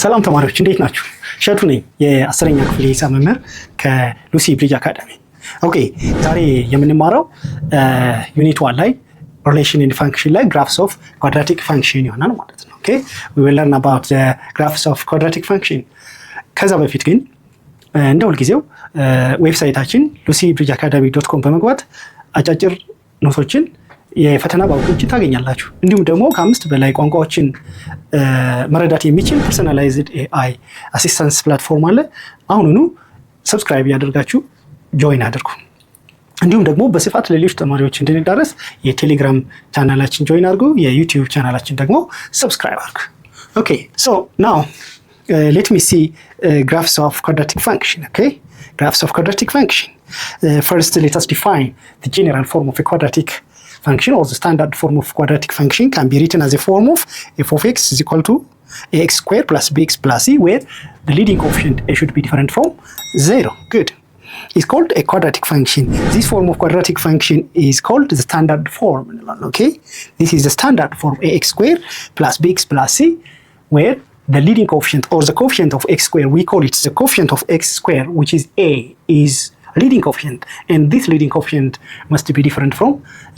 ሰላም ተማሪዎች እንዴት ናችሁ? ሸቱ ነኝ የ10ኛ ክፍል የሂሳብ መምህር ከሉሲ ብሪጅ አካዳሚ። ኦኬ ዛሬ የምንማረው ዩኒት 1 ላይ relation in function ላይ graphs of quadratic function ይሆናል ማለት ነው። ኦኬ we will learn about the graphs of quadratic function። ከዛ በፊት ግን እንደ ሁልጊዜው ዌብሳይታችን lucybridgeacademy.com በመግባት አጫጭር ኖቶችን የፈተና ባንኮችን ታገኛላችሁ። እንዲሁም ደግሞ ከ5 በላይ ቋንቋዎችን መረዳት የሚችል personalized AI assistance platform አለ። አሁኑኑ ሰብስክራይብ ያደርጋችሁ ጆይን አድርጉ። እንዲሁም ደግሞ በስፋት ለሌሎች ተማሪዎች እንድንዳረስ የቴሌግራም ቻናላችን ጆይን አድርጉ፣ የዩቲዩብ ቻናላችን ደግሞ ሰብስክራይብ አድርጉ። ኦኬ so now let me see graphs of quadratic function. Okay, graphs of quadratic function. First let us define the general form of a quadratic function, or the standard form of quadratic function can be written as a form of f of x is equal to ax squared plus bx plus c, where the leading coefficient a should be different from 0. Good. It's called a quadratic function. This form of quadratic function is called the standard form. Okay, this is the standard form ax squared plus bx plus c, where the leading coefficient or the coefficient of x squared, we call it the coefficient of x squared, which is a, is leading coefficient, and this leading coefficient must be different from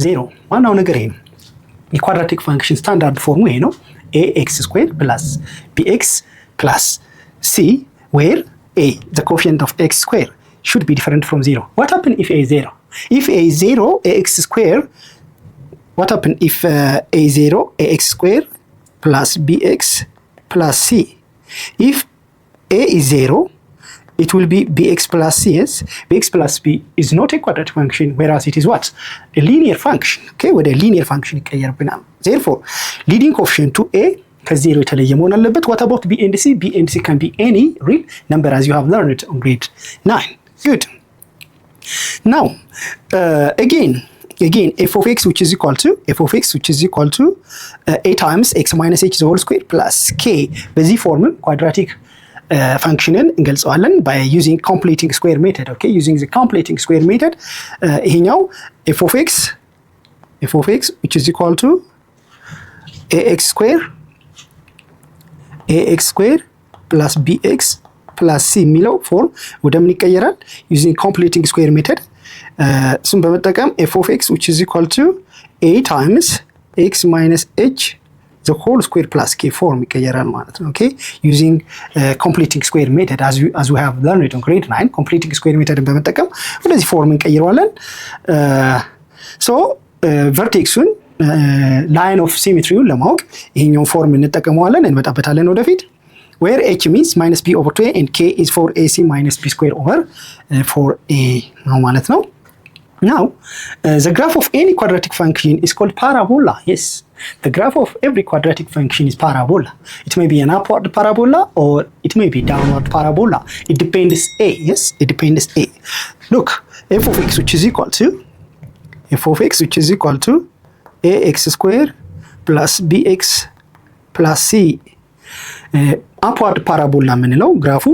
0. ዋናው ነገር ይሄ ነው። የኳድራቲክ ፋንክሽን ስታንዳርድ ፎርሙ ይሄ ነው። ax squared plus bx plus c, where a, the coefficient of x squared, should be different from 0. What happens if a is 0? If a is 0, ax squared, what happens if a is 0, ax squared plus bx plus c? If a is 0, it will be bx plus c. Yes, bx plus b is not a quadratic function, whereas it is what? A linear function. Okay, with a linear function ይቀየርብናል። Therefore, leading coefficient to a ከ0 የተለየ መሆን አለበት። What about b and c? b and c can be any real number, as you have learned on grade 9. Good. Now, again, f of x which is equal to a times x minus h the whole square plus k. በዚህ ፎርም ኳድራቲክ functionen እንገልጸዋለን by using completing square method. Okay, using the completing square method, ይሄኛው f of x which is equal to ax square plus bx plus c የሚለው ፎርም ወደ ምን ይቀየራል? using completing square method እሱን በመጠቀም f of x which is equal to a times x minus h the whole square plus k form ይቀየራል ማለት ነው። Okay, using completing square method as we have learned it on grade 9, completing square method በመጠቀም ወደዚህ ፎርም እንቀይረዋለን። so vertexን line of symmetry ለማወቅ ይሄኛውን ፎርም እንጠቀመዋለን፣ እንመጣበታለን ወደፊት። where h means minus b over 2a and k is 4ac minus b square over 4a ነው ማለት ነው። Now, the graph of any quadratic function is called parabola. Yes, the graph of every quadratic function is parabola. It may be an upward parabola or it may be downward parabola. It depends a. Yes, it depends a. Look, f of x which is equal to ax squared plus bx plus c. Upward parabola የምንለው ግራፉ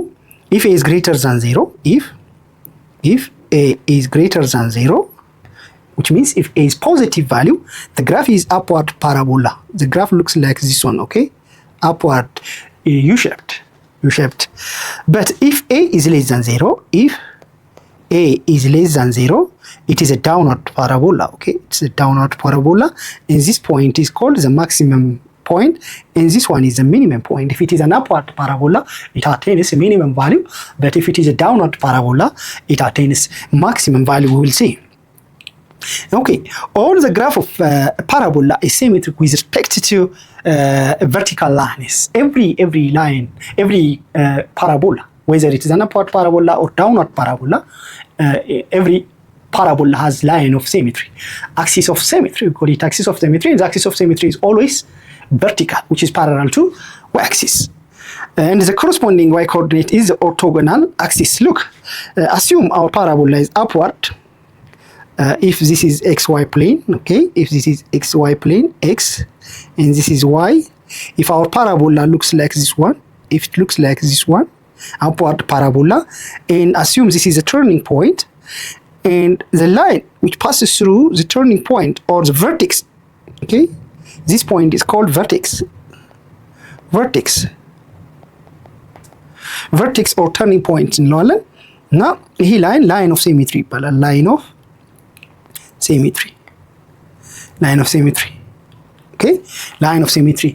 if a is greater than 0, if a is greater than 0, which means if a is positive value, the graph is upward parabola. The graph looks like this one. Okay, upward, u-shaped. But if a is less than 0, it is a downward parabola. Okay, it's a downward parabola, and this point is called the maximum point, and this one is the minimum point. If it is an upward parabola, it attains a minimum value, but if it is a downward parabola, it attains maximum value. We will see. Okay, all the graph of parabola is symmetric with respect to vertical lines. Every line, every parabola, whether it is an upward parabola or downward parabola, every parabola has line of symmetry, axis of symmetry. We call it axis of symmetry, and the axis of symmetry is always vertical, which is parallel to y-axis, and the corresponding y coordinate is the orthogonal axis. Look, assume our parabola is upward. If this is xy plane, okay, if this is xy plane, x, and this is y, if our parabola looks like this one, upward parabola, and assume this is a turning point, and the line which passes through the turning point or the vertex, okay, this point is called vertex. ቨርቴክስ ኦር ተርኒንግ ፖይንት እንለዋለን። እና ይሄ ላይን ኦፍ ሴሚትሪ ይባላል። ላይን ኦፍ ሴሚትሪ ኦኬ። ላይን ኦፍ ሴሚትሪ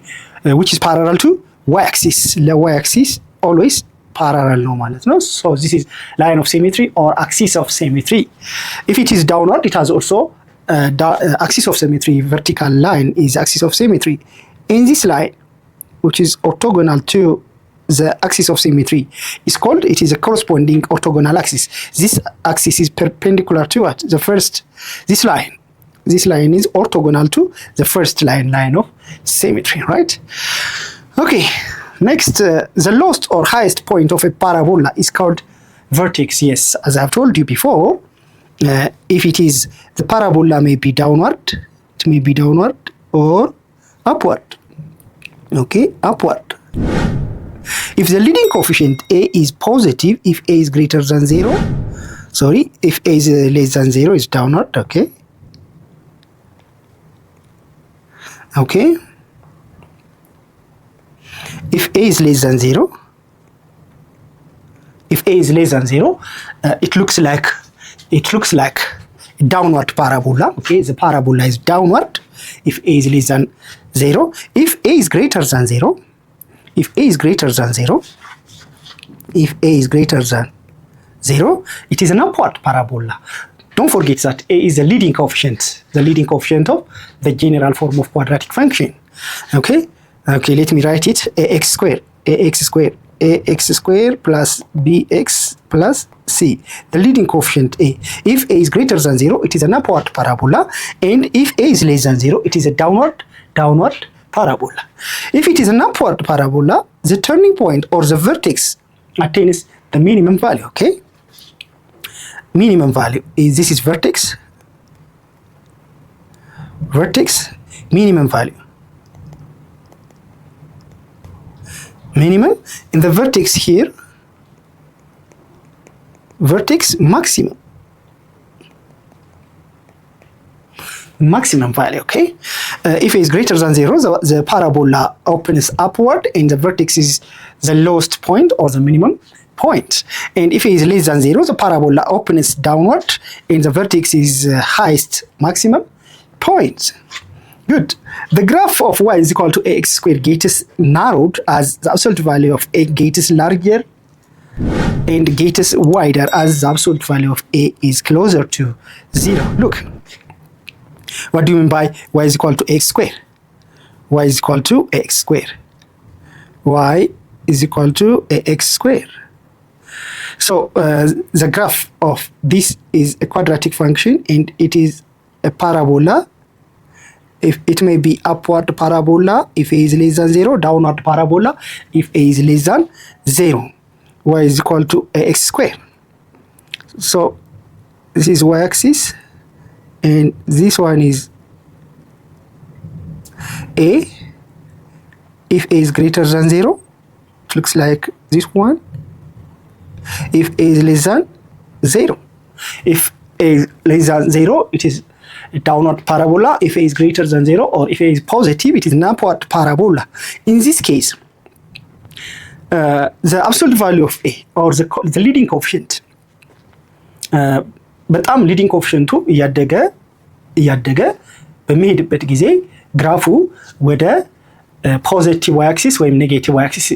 which is parallel to y axis ለy axis always parallel ነው ማለት ነው። so this is line of symmetry or axis of symmetry. if it is downward it has also axis of symmetry. Vertical line is axis of symmetry. In this line which is orthogonal to the axis of symmetry is called, it is a corresponding orthogonal axis. This axis is perpendicular to what? The first, this line is orthogonal to the first line of symmetry, right? Okay, next the lowest or highest point of a parabola is called vertex. Yes, as I've told you before, if it is, the parabola may be downward, it may be downward or upward. Okay, upward. If the leading coefficient a is positive, if a is greater than 0, sorry, if a is less than 0 is downward. Okay, okay. If a is less than 0, it looks like downward parabola. Okay, the parabola is downward if a is less than 0. If a is greater than 0, if a is greater than 0, it is an upward parabola. Don't forget that a is the leading coefficient of the general form of quadratic function. Okay, let me write it. ax square plus bx plus c, the leading coefficient a. If a is greater than 0, it is an upward parabola, and if a is less than 0, it is a downward parabola. If it is an upward parabola, the turning point or the vertex attains the minimum value. Okay, minimum value is, this is vertex, minimum value, minimum in the vertex here, vertex maximum value. Okay, if a is greater than 0, the parabola opens upward and the vertex is the lowest point or the minimum point. And if a is less than 0, the parabola opens downward and the vertex is highest maximum point. Good. The graph of y is equal to ax squared gets narrowed as the absolute value of a gets larger and gets wider as the absolute value of a is closer to 0. Look, what do you mean by y is equal to x squared? Y is equal to x squared. Y is equal to ax squared. So the graph of this is a quadratic function and it is a parabola. If it may be upward parabola if a is less than 0, downward parabola if a is less than 0. Y is equal to ax squared. So this is y axis and this one is a. If a is greater than 0, it looks like this one. If a is less than 0, if a is less than 0, it is a downward parabola. If a is greater than 0 or if a is positive, it is an upward parabola. In this case, the absolute value of a or the leading coefficient, በጣም ሊዲንግ ኮኤፊሽንቱ እያደገ በሚሄድበት ጊዜ ግራፉ ወደ ፖዚቲቭ ዋይ አክሲስ ወይም ኔጌቲቭ ዋይ አክሲስ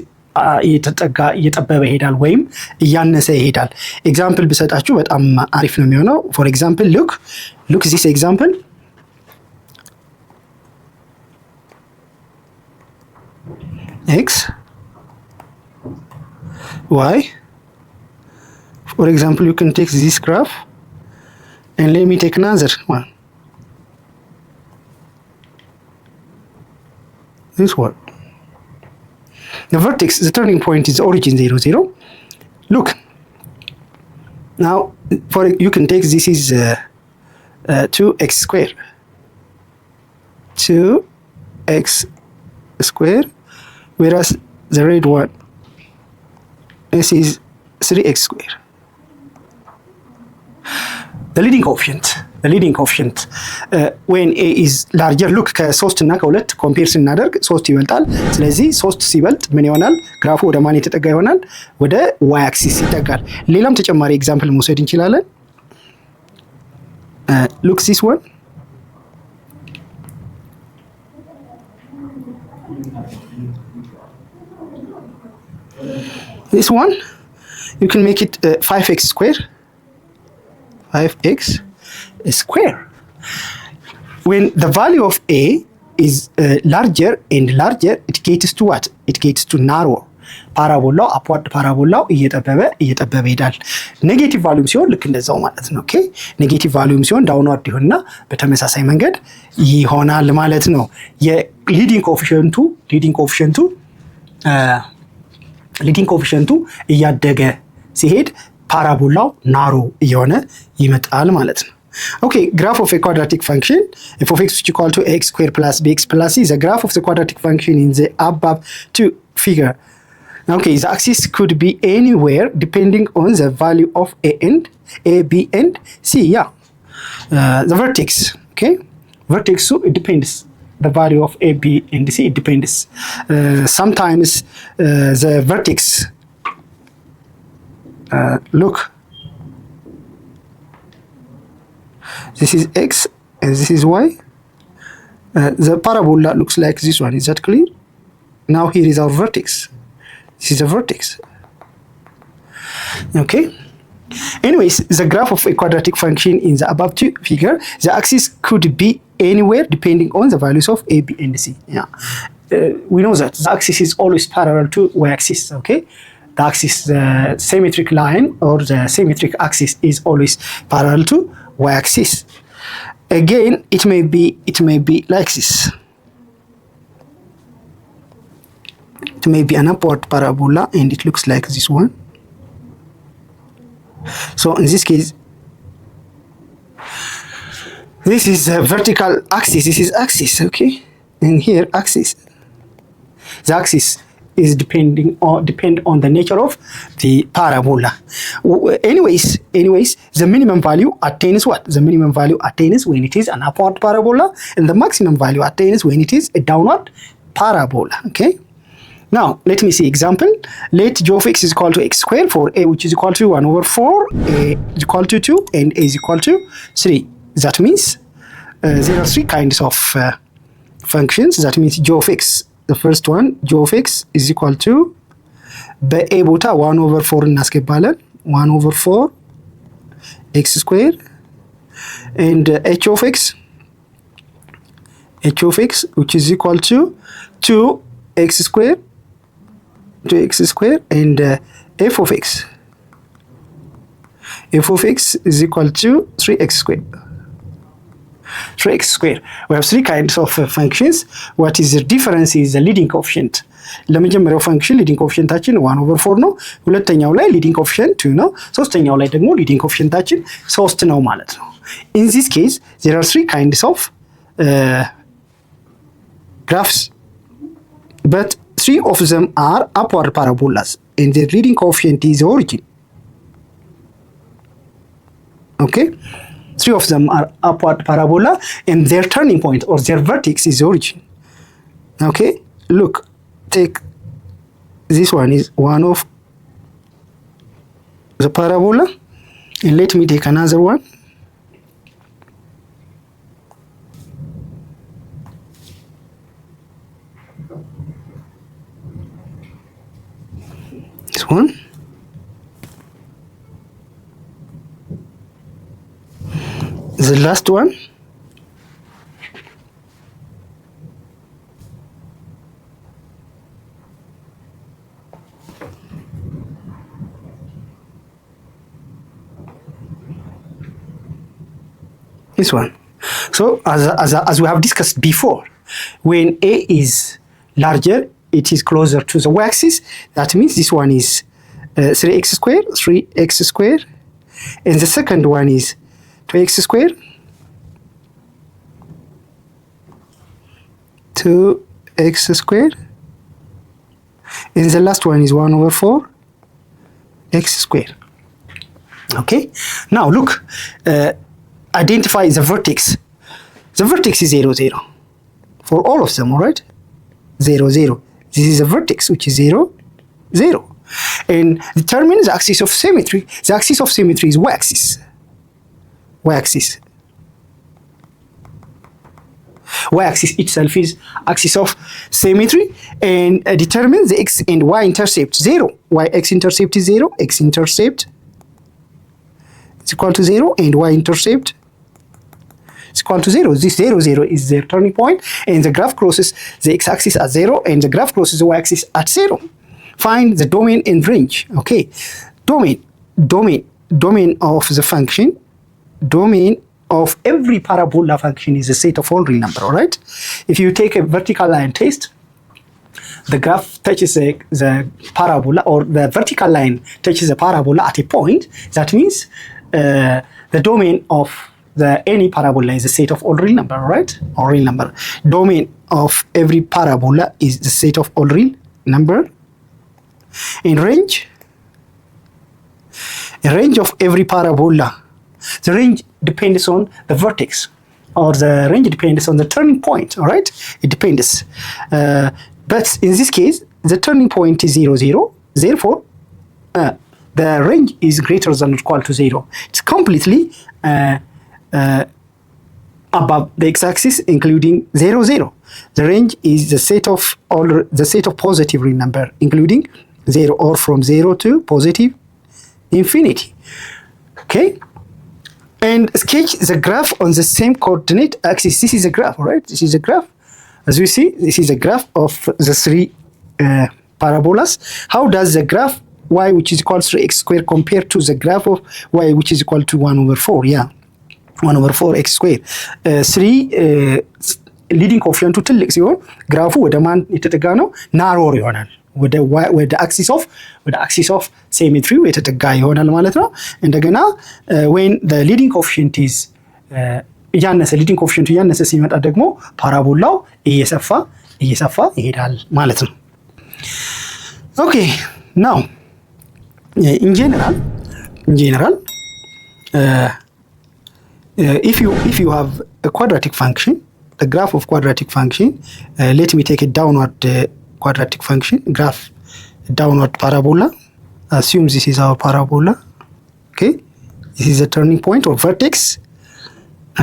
እየጠበበ ይሄዳል ወይም እያነሰ ይሄዳል። ኤግዛምፕል ብሰጣችሁ በጣም አሪፍ ነው የሚሆነው። ፎር ኤግዛምፕል ሉክ ዚስ ኤግዛምፕል x y. For example, you can take this graph and let me take another one. This one. The vertex, the turning point is origin 0, 0. Look. Now, you can take this is 2x squared. 2x squared. Whereas the red one, this is 3x squared. The leading coefficient leading coefficient when a is larger look ከ3 እና ከ2 ኮምፔር ስናደርግ 3 ይበልጣል። ስለዚህ 3 ሲበልጥ ምን ይሆናል? ግራፉ ወደ ማን የተጠጋ ይሆናል? ወደ y axis ይጠጋል። ሌላም ተጨማሪ ኤግዛምፕል መውሰድ እንችላለን። look this one. This one you can make it 5x square. 5x square. When the value of a is larger and larger, it gets to what? It gets to narrow. ፓራቦላው አፕዋርድ ፓራቦላው እየጠበበ ይሄዳል። ኔጌቲቭ ቫልዩም ሲሆን ልክ እንደዛው ማለት ነው። ኦኬ ኔጌቲቭ ቫልዩም ሲሆን ዳውንዋርድ ይሆንና በተመሳሳይ መንገድ ይሆናል ማለት ነው። የሊዲንግ ኮኤፊሺየንቱ እያደገ ሲሄድ ፓራቦላው ናሮ እየሆነ ይመጣል ማለት ነው። Okay, graph of a quadratic function f of x which equal to x square plus bx plus c is a graph of the quadratic function in the above two figure. Okay, the axis could be anywhere depending on the value of a, b and c. Yeah, the vertex. Okay, vertex, so it depends. The value of a, b and c, it depends. Sometimes the vertex look, this is x and this is y. The parabola looks like this one. Is that clear? Now here is our vertex. This is a vertex. Okay. Anyways, the graph of a quadratic function in the above two figure, the axis could be anywhere depending on the values of a, b and c. Yeah, we know that the axis is always parallel to y-axis. Okay, the axis, the symmetric line or the symmetric axis is always parallel to y-axis. Again, it may be like this. It may be an upward parabola and it looks like this one. So in this case, this is a vertical axis, this is axis, okay? And here axis. The axis is depend on the nature of the parabola. Anyways, the minimum value attains what? The minimum value attains when it is an upward parabola, and the maximum value attains when it is a downward parabola. Okay. Now let me see example. Let g of x is equal to x square for a which is equal to 1/4, a is equal to 2, and a is equal to 3. That means there are three kinds of functions. That means g of x. The first one, g of x is equal to በa ቦታ 1/4 እናስገባለን። 1/4 x square and h of x which is equal to 2x square and f of x is equal to 3x square. We have three kinds of functions. What is the difference is the leading coefficient. ለመጀመሪያው ፈንክሽን ሊዲንግ ኮኤፊሽንታችን 1/4 ነው። ሁለተኛው ላይ ሊዲንግ ኮኤፊሽንት 2 ነው። ሶስተኛው ላይ ደግሞ ሊዲንግ ኮኤፊሽንታችን 3 ነው ማለት ነው። In this case there are three kinds of graphs, but three of them are upward parabolas and their leading coefficient is origin. Okay, three of them are upward parabola and their turning point or their vertex is origin. Okay, look, take this one is one of the parabola and let me take another one. This one. The last one. This one. So as we have discussed before, when a is larger, it is closer to the y-axis. That means this one is 3x square, and the second one is 2x square, 2x square, and the last one is 1/4 x square. Okay, now look, identify the vertex. The vertex is 0, 0 for all of them, all right? 0, 0. This is a vertex which is 0, 0. And determine the axis of symmetry. The axis of symmetry is y-axis. Y-axis. Y-axis itself is axis of symmetry, and determine the x and y intercept 0. Y-x intercept is 0, x-intercept is equal to 0, and y-intercept is equal to 0. This 0, 0 is their turning point, and the graph crosses the x-axis at 0, and the graph crosses the y-axis at 0. Find the domain and range. Okay, domain of the function, domain of every parabola function is a set of all real number, all right? If you take a vertical line test, the graph touches the parabola, or the vertical line touches the parabola at a point. That means the domain of any parabola is a set of all real number, all right? All real number. Domain of every parabola is the set of all real number. In range of every parabola, the range depends on the vertex, or the range depends on the turning point, all right? It depends. But in this case, the turning point is 0, 0. Therefore, the range is greater than or equal to 0. It's completely above the x-axis, including 0, 0. The range is the set of positive real number, including 0, or from 0 to positive infinity. Okay? And sketch the graph on the same coordinate axis. This is a graph, all right? This is a graph. As we see, this is a graph of the three parabolas. How does the graph y, which is equal to 3x squared, compare to the graph of y, which is equal to 1 over 4? Yeah, 1 over 4x squared. 3 leading coefficient ትልቅ ሲሆን ግራፉ ወደ ማን የተጠጋ ነው? ናሮር ይሆናል። ወደ አክሲስ ኦፍ ሲሜትሪው የተጠጋ ይሆናል ማለት ነው። እንደገና when the leading coefficient is እያነሰ leading coefficient እያነሰ ሲመጣ ደግሞ ፓራቦላው እየሰፋ ይሄዳል ማለት ነው። Okay, now in general if you have a quadratic function, the graph of quadratic function, let me take a downward quadratic function, graph downward parabola. Assume this is our parabola. Okay, this is a turning point or vertex.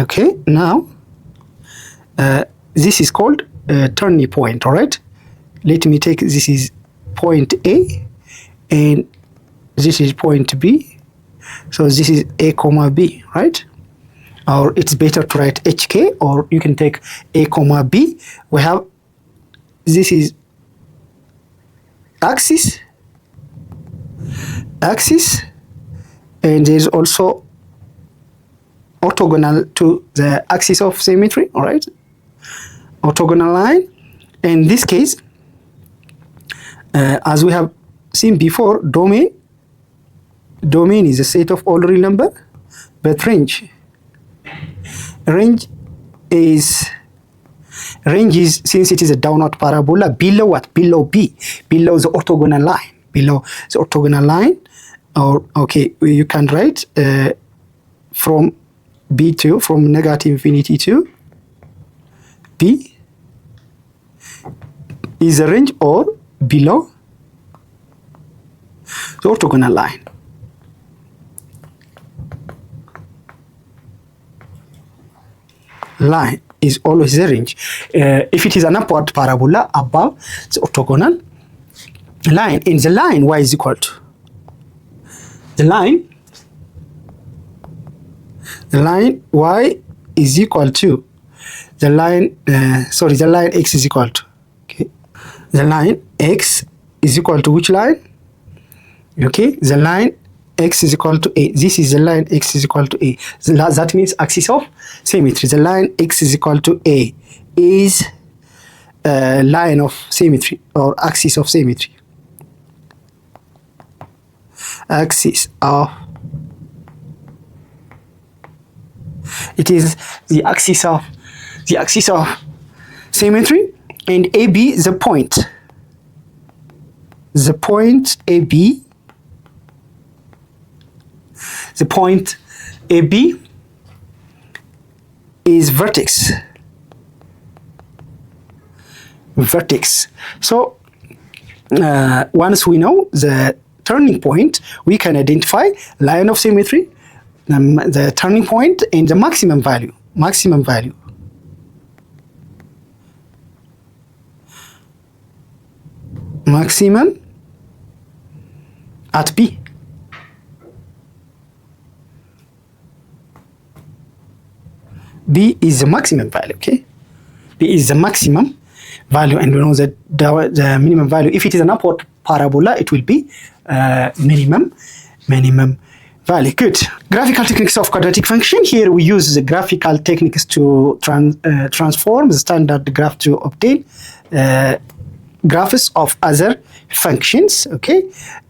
Okay, now this is called a turning point, all right? Let me take, this is point A and this is point B. So this is A comma B, right? Or it's better to write HK, or you can take A comma B. We have, this is axis, and there's also orthogonal to the axis of symmetry, all right? Orthogonal line. In this case, as we have seen before, domain is a set of all real number, but range is, since it is a downward parabola, below what? Below B, below the orthogonal line, or okay, you can write from B to, from negative infinity to B is a range, or below the orthogonal line. Line is always the range. If it is an upward parabola, above the orthogonal line. In the line, y is equal to the line y is equal to the line the line x is equal to, okay, the line x is equal to which line? Okay, the line x is equal to A. This is the line x is equal to A. That means axis of symmetry. The line x is equal to A is a line of symmetry, or axis of symmetry. Axis of, it is the axis of symmetry, and AB is the point. The point AB, the point AB is vertex. So once we know the turning point, we can identify line of symmetry, the turning point, and the maximum value. Maximum at B. B is the maximum value, okay? B is the maximum value, and we know that the minimum value, if it is an upward parabola, it will be minimum value. Good. Graphical techniques of quadratic function. Here we use the graphical techniques to transform the standard graph to obtain graphs of other functions, okay?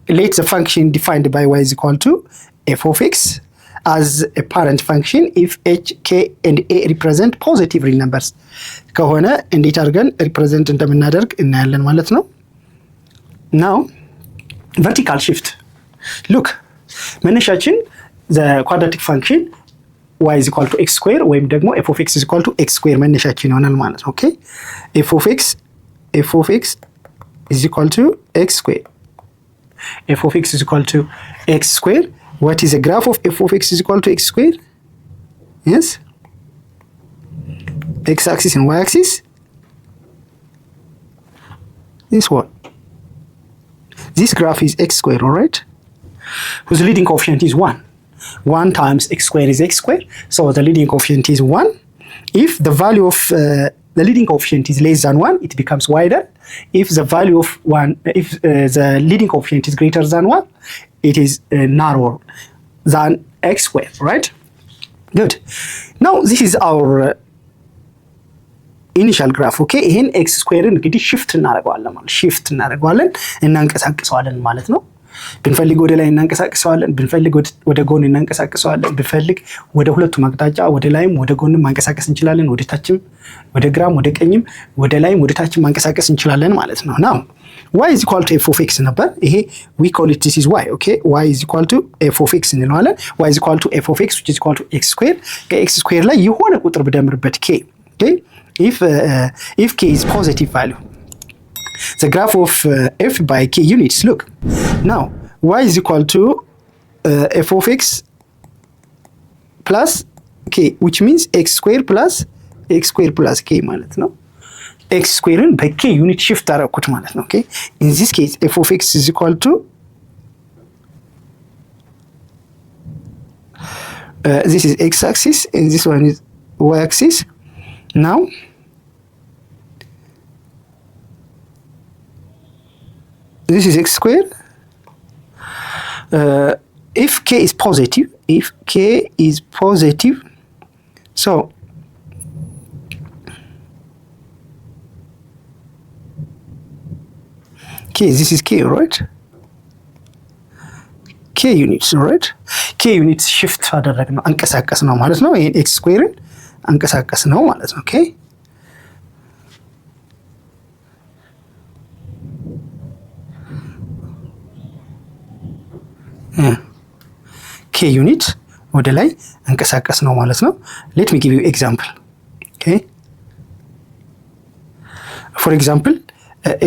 Let the function defined by y is equal to f of x as a parent function if h, k, and a represent positive real numbers ከሆነ እንዴት አድርገን ሪፕሬዘንት እንደምናደርግ እናያለን ማለት ነው። now vertical shift. look መነሻችን the quadratic function y is equal to x square ወይም ደግሞ f of x is equal to x square መነሻችን ይሆናል ማለት ነው። okay f of x is equal to x square. f of x is equal to x square. What is the graph of f of x is equal to x square? Yes, x axis and y axis. This one. This graph is x square, all right? Whose leading coefficient is 1. 1 times x square is x square. So the leading coefficient is 1. If the value of the leading coefficient is less than 1, it becomes wider. If the value of 1, if the leading coefficient is greater than 1, it is narrower than x square, right? Good. Now this is our initial graph, okay? ይሄን x square እንግዲህ shift እናደርገዋለን እናንቀሳቅሰዋለን ማለት ነው። ብንፈልግ ወደ ላይ እናንቀሳቅሰዋለን፣ ብንፈልግ ወደ ጎን እናንቀሳቅሰዋለን፣ ብንፈልግ ወደ ሁለቱም አቅጣጫ ወደ ላይም ወደ ጎንም ማንቀሳቀስ እንችላለን፣ ወደ ታችም ወደ ግራም ወደ ቀኝም ወደ ላይም ወደ ታችም ማንቀሳቀስ እንችላለን ማለት ነው። now y is equal to f of x ነበር። ይሄ we call it this is y, okay? y is equal to f of x እንለዋለን። y is equal to f of x which is equal to x square. ከx square ላይ የሆነ ቁጥር ብደምርበት k, okay? if k is positive value, the graph of f by k units. Look, now y is equal to f of x plus k, which means x square plus k ማለት ነው። x square by k unit shift አደረኩት ማለት ነው። okay, in this case f of x is equal to this is x axis and this one is y axis. now this is x square. If k is positive, so this is k, right? k units, right? k units shift አደረግነው አንቀሳቀስ ነው ማለት ነው። ይሄን x square አንቀሳቀስ ነው ማለት ነው። okay, k unit ወደ ላይ አንቀሳቀስ ነው ማለት ነው። let me give you example, okay? for example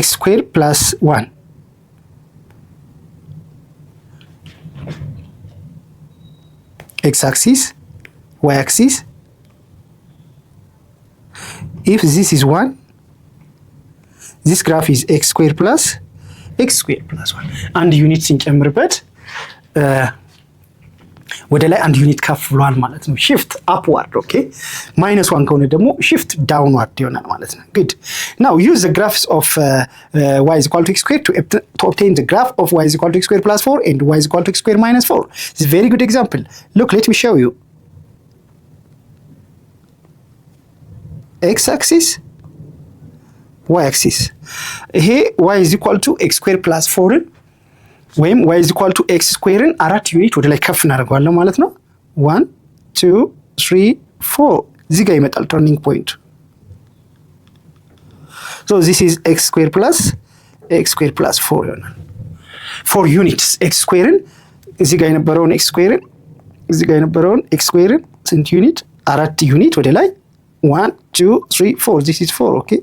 x square plus 1, x axis, y axis. if this is 1, this graph is x square plus 1 አንድ ዩኒት ሲንጨምርበት ወደ ላይ አንድ ዩኒት ከፍ ብሏል ማለት ነው። shift upward, okay? -1 ከሆነ ደግሞ shift downward ይሆናል ማለት ነው። good. now use the graphs of y is equal to x square to obtain the graph of y is equal to x square plus 4 and y is equal to x square minus 4. This is a very good example. look, let me show you. x axis, y axis. here y is equal to x square plus 4 ወይም y is equal to x square አራት ዩኒት ወደ ላይ ከፍ እናደርገዋለን ማለት ነው። 1 2 3 4 እዚህ ጋር ይመጣል turning point. so this is x square plus 4 ይሆናል። 4 units x square እዚህ ጋር የነበረውን x square ስንት ዩኒት? አራት ዩኒት ወደ ላይ 1 2 3 4 this is 4 okay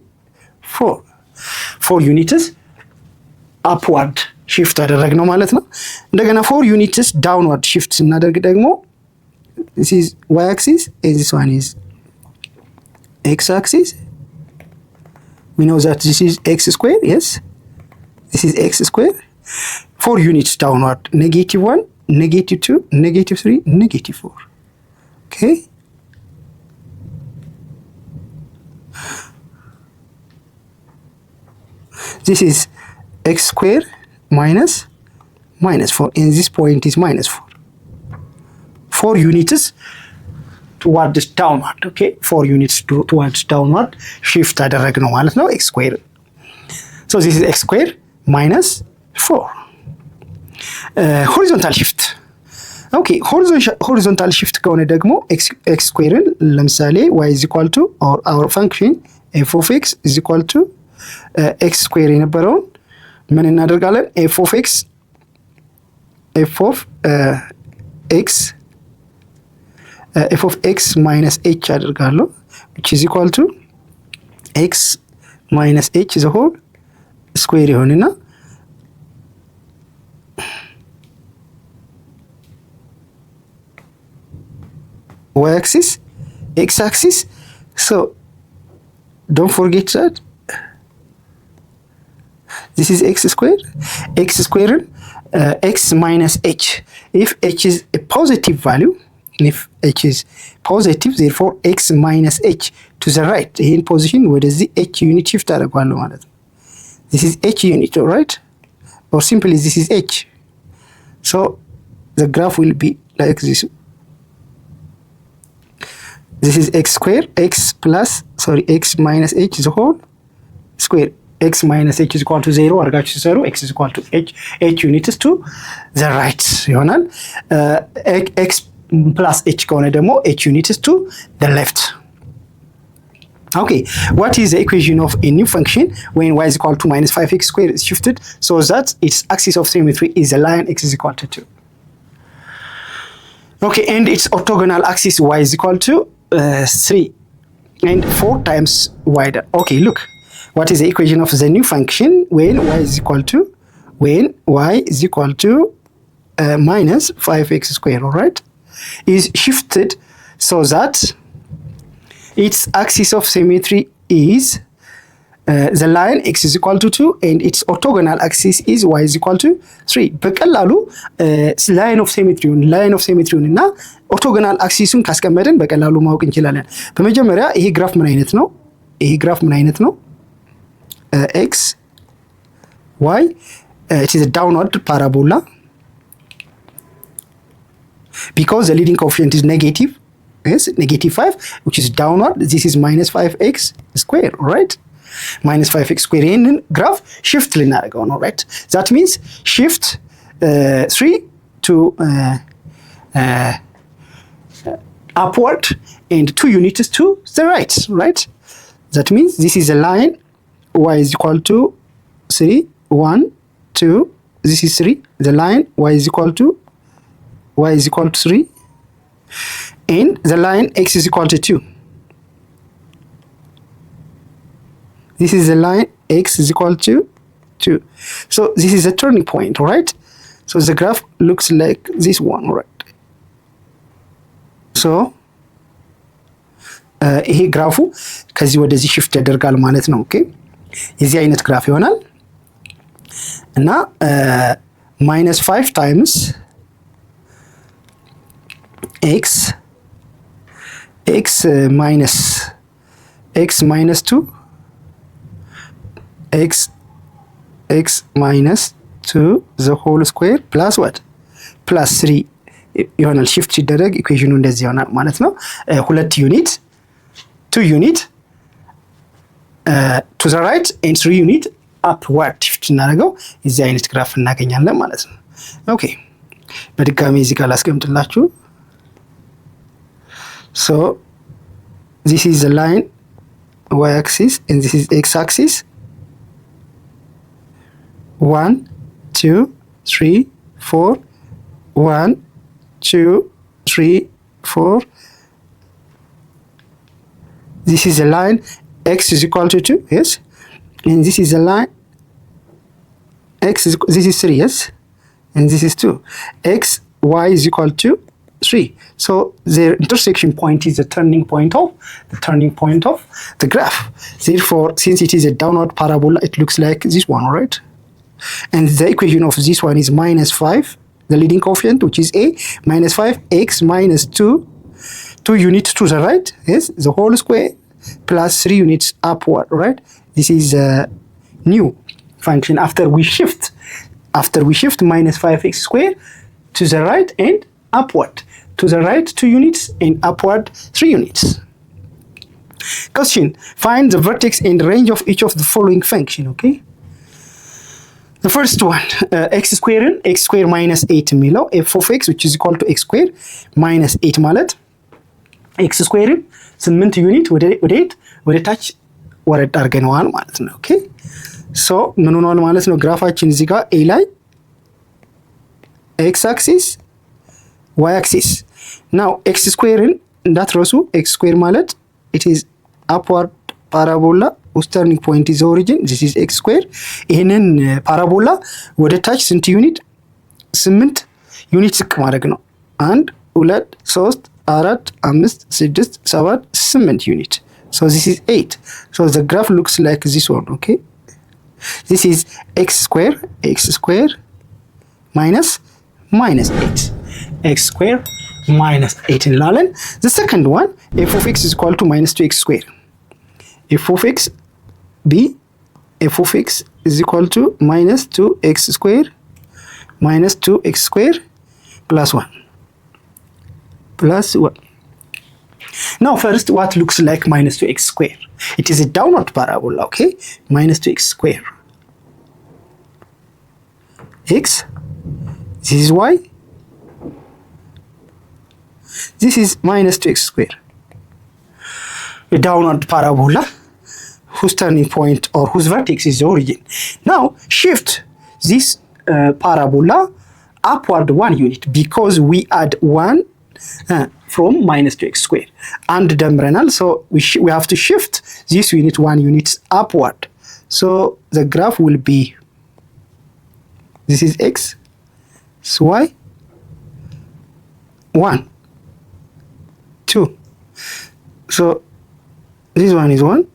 4 ዩኒትስ አፕዋርድ shift አደረግነው ማለት ነው። እንደገና 4 ዩኒትስ ዳውንዋርድ shift ስናደርግ ደግሞ this is y axis and this one is x axis. We know that this is x square, yes, this is x square. 4 units downward, -1, -2, -3, -4. Okay, this is x square minus -4, and this point is -4. 4 units towards downward. Okay, 4 units towards downward shift አደረግነው ማለት ነው x square. So this is x square minus 4. horizontal shift. Okay, horizontal shift ከሆነ ደግሞ x square ለምሳሌ y is equal to or our function f of x is equal to x square የነበረውን ምን እናደርጋለን? f of x minus h አደርጋለሁ which is equal to x minus h the whole square ይሆንና y axis x axis. So don't forget that this is x square x minus h. If h is a positive value, if h is positive, therefore x minus h to the right, in position ወደዚህ h unit shift አደርጋለሁ ማለት ነው። This is h unit, all right, or simply this is h. So the graph will be like this. This is x square, x minus h the whole square. X minus h is equal to 0 አድርጋችሁ ሲሰሩ x is equal to h units to the right ይሆናል። x plus h ከሆነ ደግሞ h units to the left. Okay, what is the equation of a new function when y is equal to minus 5x squared is shifted so that its axis of symmetry is the line x is equal to 2? Okay, and its orthogonal axis y is equal to 3 and 4 times wider. Okay, look, what is the equation of the new function when y is equal to minus 5x squared, all right, is shifted so that its axis of symmetry is the line x is equal to 2 and its orthogonal axis is y is equal to 3. በቀላሉ line of symmetry እና orthogonal axisን ካስቀመጥን በቀላሉ ማወቅ እንችላለን። በመጀመሪያ ይሄ ግራፍ ምን አይነት ነው? x y it is a downward parabola because the leading coefficient is negative, yes, -5, which is downward. This is minus 5x square, right? minus 5x square ይህንን ግራፍ shift ልናደርገው ነው, right? That means shift 3 to upward and 2 units to the right, right? That means this is a line y is equal to 3 1 2, this is 3, the line y is equal to 3 and the line x is equal to 2. This is the line x is equal to 2. So this is a turning point, right? So the graph looks like this one, right? So ይሄ ግራፉ ከዚህ ወደዚህ shift ያደርጋል ማለት ነው። ኦኬ የዚህ አይነት ግራፍ ይሆናል እና minus 5 times x minus 2 x minus 2 the whole square plus what? plus 3 ይሆናል። shift ሲደረግ ኢኩዌሽኑ እንደዚህ ይሆናል ማለት ነው። 2 ዩኒት 2 ዩኒት to the right and 3 ዩኒት upward shift እናደርገው እዚህ አይነት ግራፍ እናገኛለን ማለት ነው። ኦኬ በድጋሚ እዚህ ጋር ላስቀምጥላችሁ። So this is the line y axis and this is x axis. 1 2 3 4 1 2 3 4. This is a line x is equal to 2, yes, and this is a line x is, this is 3, yes, and this is 2. X, y is equal to 3. So their intersection point is the turning point of the graph. Therefore, since it is a downward parabola, it looks like this one, right? And the equation of this one is minus 5, the leading coefficient, which is a, minus 5x minus 2 units to the right, yes, the whole square, plus 3 units upward, right? This is a new function after we shift minus 5x squared to the right and upward. To the right 2 units and upward 3 units. Question: find the vertex and range of each of the following function. Okay. The first one, x square minus 8 የሚለው f of x which is equal to x square minus 8 ማለት x square 8 ዩኒት ወደ ታች ወረድ አድርገነዋል ማለት ነው። ኦኬ ሶ ምን ሆኗል ማለት ነው? ግራፋችን እዚህ ጋር a ላይ x axis y axis now x square እንዳትረሱ x square ማለት it is upward parabola whose turning point is origin. This is x square. ይሄንን ፓራቦላ ወደ ታች ስንት ዩኒት? 8 ዩኒት ዝቅ ማድረግ ነው። 1 2 3 4 5 6 7 8 ዩኒት. So this is 8. So the graph looks like this one, okay? This is x square minus 8. X square minus 8 እንላለን። The second one, f of x is equal to minus 2x square. f of x is equal to minus 2x square plus 1. Now first, what looks like minus 2x square? It is a downward parabola, okay? Minus 2x square. X, this is y. This is minus 2x square. A downward parabola whose turning point or whose vertex is the origin. Now shift this parabola upward 1 unit because we add 1 from minus 2x square and ደምረናል. So we have to shift this unit 1 unit upward. So the graph will be, this is x, so y, 1, 2. So this one is 1.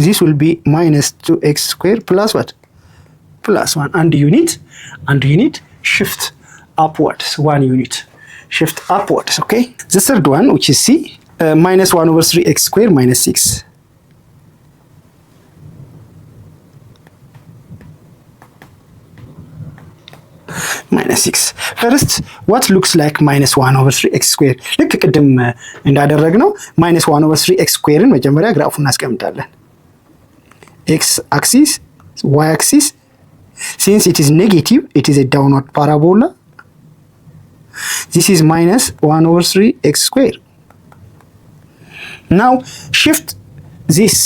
This will be minus 2x square plus what? Plus 1. And unit shift upwards 1 unit. Shift upwards, okay? The third one, which is C, minus 1 over 3x square minus 6. Minus 6. First, what looks like minus 1 over 3x square? ልክ ቅድም እንዳደረግነው minus 1 over 3x square መጀመሪያ ግራፉን እናስቀምጣለን። X axis, y axis. Since it is negative, it is a downward parabola. This is minus 1 over 3x square. Now shift this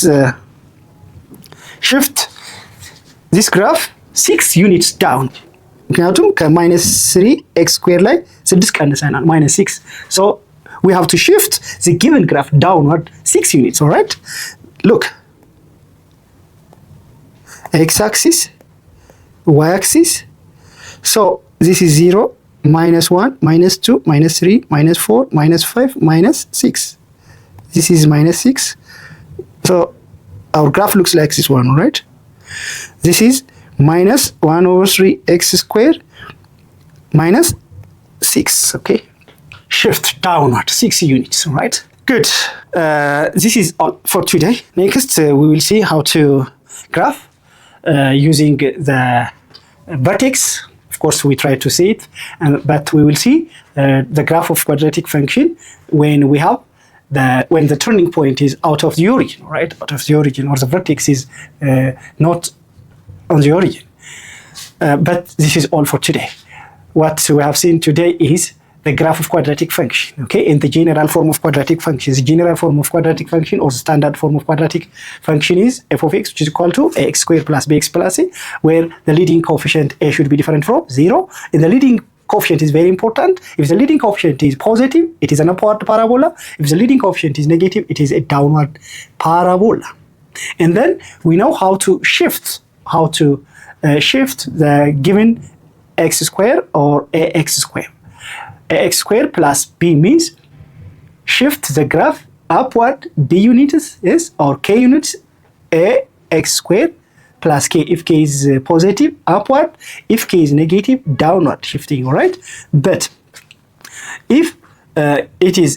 graph 6 units down. ምክንያቱም ከማይነስ 3x square ላይ 6 ቀንሰናል, minus 6. So we have to shift the given graph downward 6 units, all right? Look. X axis, y axis. So this is 0, minus 1, minus 2, minus 3, minus 4, minus 5, minus 6. This is minus 6. So our graph looks like this one, right? This is minus 1 over 3x square minus 6, okay? Shift downward 6 units, right? Good. This is all for today. Next, we will see how to graph using the vertex. Of course, we try to see it, but we will see the graph of quadratic function when we have when the turning point is out of the origin, right? Out of the origin, or the vertex is not on the origin. But this is all for today. What we have seen today is the graph of quadratic function, okay? In the general form of quadratic function, the general form of quadratic function or the standard form of quadratic function is f of x, which is equal to ax squared plus bx plus c, where the leading coefficient a should be different from 0, and the leading coefficient is very important. If the leading coefficient is positive, it is an upward parabola. If the leading coefficient is negative, it is a downward parabola. And then we know how to shift the given x square or ax square. Ax square plus b means shift the graph upward b units is or k units ax square plus k. If k is positive, upward. If k is negative, downward shifting. All right. But if it is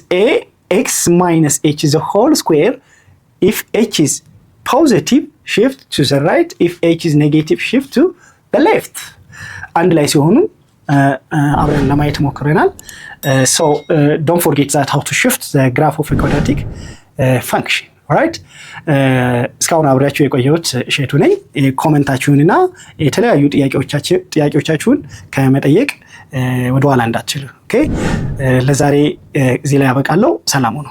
ax minus h is a whole square, if h is positive, shift to the right. If h is negative, shift to the left. አንድ ላይ ሲሆኑ አብረን ለማየት ሞክረናል። So don't forget that how to shift the graph of a quadratic function. Alright? እስካሁን አብሬያችሁ የቆየሁት እሸቱ ነኝ። ኮሜንታችሁንና የተለያዩ ጥያቄዎቻችሁን ከመጠየቅ ወደ ኋላ እንዳትችሉ። ኦኬ? ለዛሬ እዚህ ላይ ያበቃለሁ። ሰላም ሁኑ።